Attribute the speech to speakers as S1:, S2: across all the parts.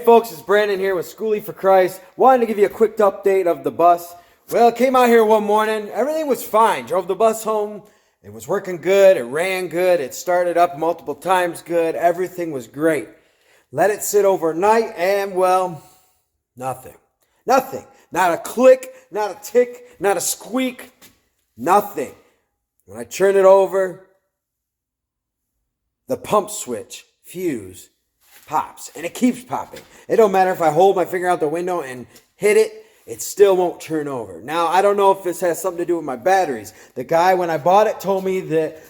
S1: folks, it's Brandon here with Schoolie for Christ. Wanted to give you a quick update of the bus. Well, came out here one morning, everything was fine. Drove the bus home, it was working good, it ran good, it started up multiple times good, everything was great. Let it sit overnight and, well, nothing. Nothing. Not a click, not a tick, not a squeak, nothing. When I turn it over, the pump switch, fuse, pops, and it keeps popping. It don't matter if I hold my finger out the window and hit it, it still won't turn over. Now, I don't know if this has something to do with my batteries. The guy, when I bought it, told me that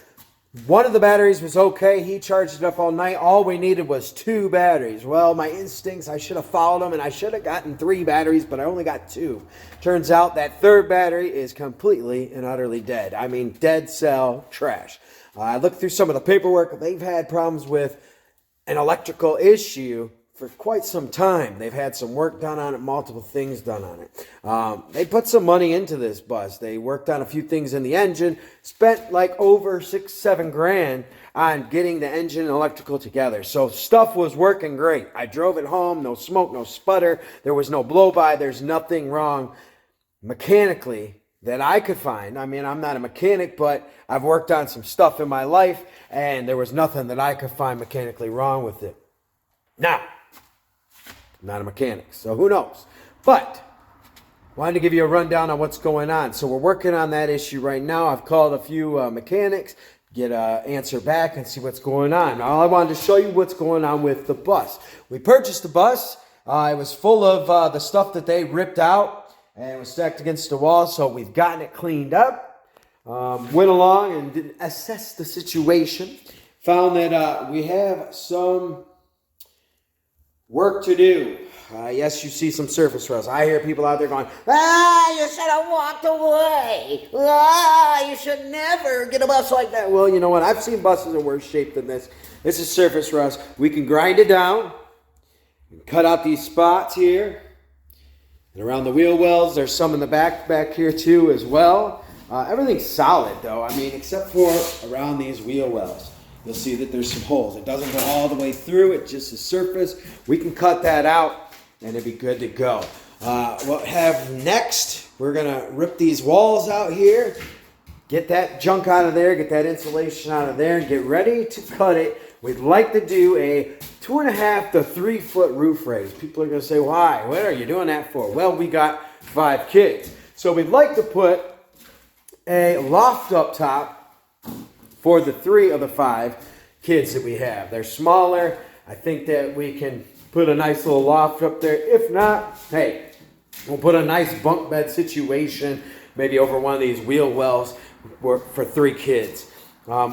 S1: one of the batteries was okay. He charged it up all night. All we needed was 2 batteries. Well, my instincts, I should have followed them, and I should have gotten 3 batteries, but I only got 2. Turns out that third battery is completely and utterly dead. I mean, dead cell trash. I looked through some of the paperwork. They've had problems with an electrical issue for quite some time. They've had some work done on it, multiple things done on it. They put some money into this bus. They worked on a few things in the engine, spent like over $6-7 grand on getting the engine and electrical together. So stuff was working great. I drove it home, no smoke, no sputter. There was no blow-by. There's nothing wrong mechanically that I could find. I mean, I'm not a mechanic, but I've worked on some stuff in my life, and there was nothing that I could find mechanically wrong with it. Now, I'm not a mechanic, so who knows? But wanted to give you a rundown on what's going on. So we're working on that issue right now. I've called a few mechanics, get an answer back and see what's going on. Now, I wanted to show you what's going on with the bus. We purchased the bus. It was full of the stuff that they ripped out, and it was stacked against the wall, so we've gotten it cleaned up. Went along and did assess the situation. Found that we have some work to do. Yes, you see some surface rust. I hear people out there going, you should have walked away. You should never get a bus like that. Well, you know what? I've seen buses in worse shape than this. This is surface rust. We can grind it down, cut out these spots here. And around the wheel wells, there's some in the back here too as well. Everything's solid though, I mean, except for around these wheel wells. You'll see that there's some holes. It doesn't go all the way through, it's just the surface. We can cut that out and it'll be good to go. What we have next, we're gonna rip these walls out here, get that junk out of there, get that insulation out of there, and get ready to cut it. We'd like to do a 2.5 to 3 foot roof raise. People are going to say, why? What are you doing that for? Well, we got 5 kids. So we'd like to put a loft up top for the 3 of the 5 kids that we have. They're smaller. I think that we can put a nice little loft up there. If not, hey, we'll put a nice bunk bed situation maybe over one of these wheel wells for 3 kids.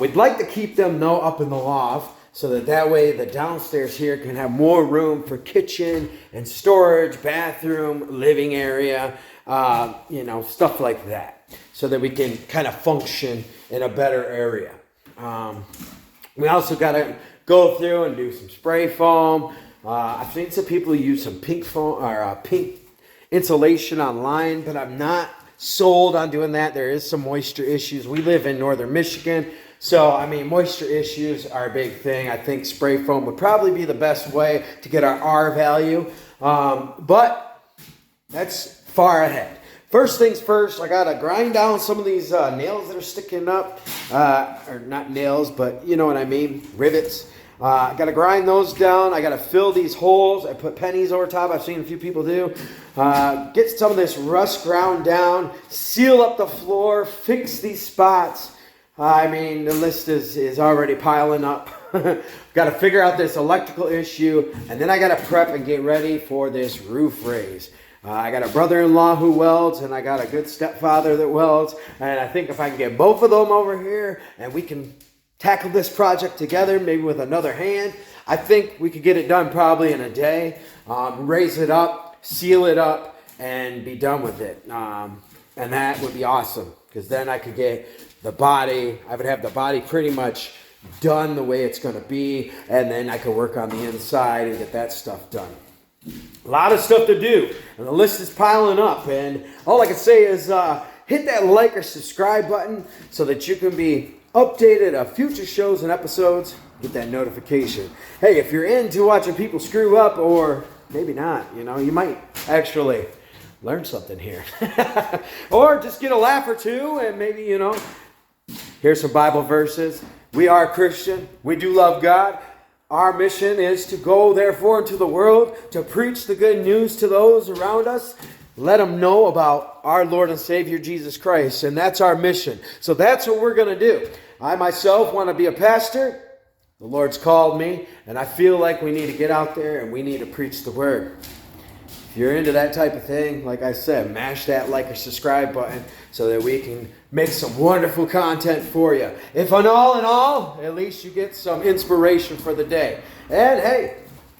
S1: We'd like to keep them up in the loft so that way the downstairs here can have more room for kitchen and storage, bathroom, living area, stuff like that, so that we can kind of function in a better area. We also got to go through and do some spray foam. I've seen some people use some pink foam or pink insulation online, but I'm not sold on doing that. There is some moisture issues. We live in northern Michigan, so I mean moisture issues are a big thing. I think spray foam would probably be the best way to get our R value, but that's far ahead. First things first, I gotta grind down some of these nails that are sticking up, or not nails, but you know what I mean, rivets. I gotta grind those down. I gotta fill these holes. I put pennies over top. I've seen a few people do. Get some of this rust ground down, seal up the floor, fix these spots. I mean, the list is already piling up. Got to figure out this electrical issue, and then I got to prep and get ready for this roof raise. I got a brother-in-law who welds, and I got a good stepfather that welds, and I think if I can get both of them over here, and we can tackle this project together, maybe with another hand, I think we could get it done probably in a day. Raise it up, seal it up, and be done with it. And that would be awesome, because then I could get the body, I would have the body pretty much done the way it's going to be, and then I could work on the inside and get that stuff done. A lot of stuff to do, and the list is piling up, and all I can say is hit that like or subscribe button so that you can be updated of future shows and episodes. Get that notification. Hey, if you're into watching people screw up or maybe not. You know, you might actually learn something here. Or just get a laugh or two and maybe, you know, here's some Bible verses. We are Christian. We do love God. Our mission is to go, therefore, into the world, to preach the good news to those around us. Let them know about our Lord and Savior, Jesus Christ. And that's our mission. So that's what we're going to do. I myself want to be a pastor. The Lord's called me. And I feel like we need to get out there and we need to preach the word. If you're into that type of thing, like I said, mash that like or subscribe button so that we can make some wonderful content for you. If in all, at least you get some inspiration for the day. And hey,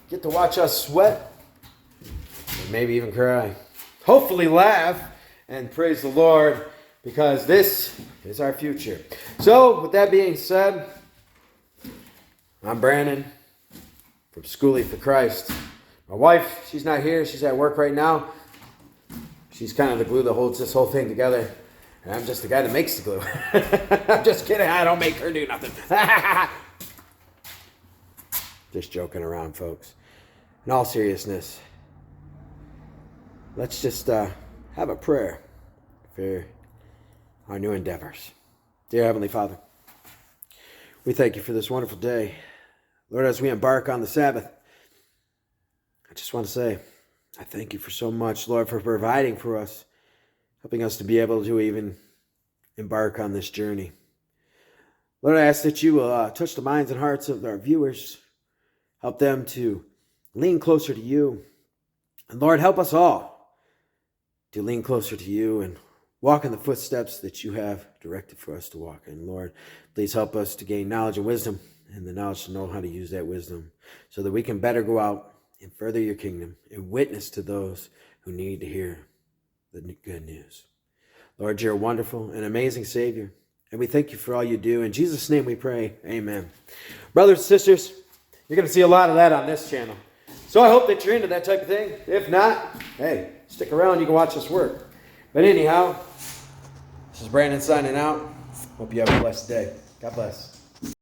S1: get to watch us sweat and maybe even cry. Hopefully laugh and praise the Lord, because this is our future. So with that being said, I'm Brandon from Schoolie for Christ. My wife, she's not here. She's at work right now. She's kind of the glue that holds this whole thing together. And I'm just the guy that makes the glue. I'm just kidding. I don't make her do nothing. Just joking around, folks. In all seriousness, let's just have a prayer for our new endeavors. Dear Heavenly Father, we thank you for this wonderful day. Lord, as we embark on the Sabbath, I just want to say, I thank you for so much, Lord, for providing for us, helping us to be able to even embark on this journey. Lord, I ask that you will touch the minds and hearts of our viewers, help them to lean closer to you. And Lord, help us all to lean closer to you and walk in the footsteps that you have directed for us to walk in. Lord, please help us to gain knowledge and wisdom, and the knowledge to know how to use that wisdom so that we can better go out and further your kingdom and witness to those who need to hear the good news. Lord, you're a wonderful and amazing Savior, and we thank you for all you do. In Jesus' name we pray, amen. Brothers and sisters, you're going to see a lot of that on this channel. So I hope that you're into that type of thing. If not, hey, stick around. You can watch us work. But anyhow, this is Brandon signing out. Hope you have a blessed day. God bless.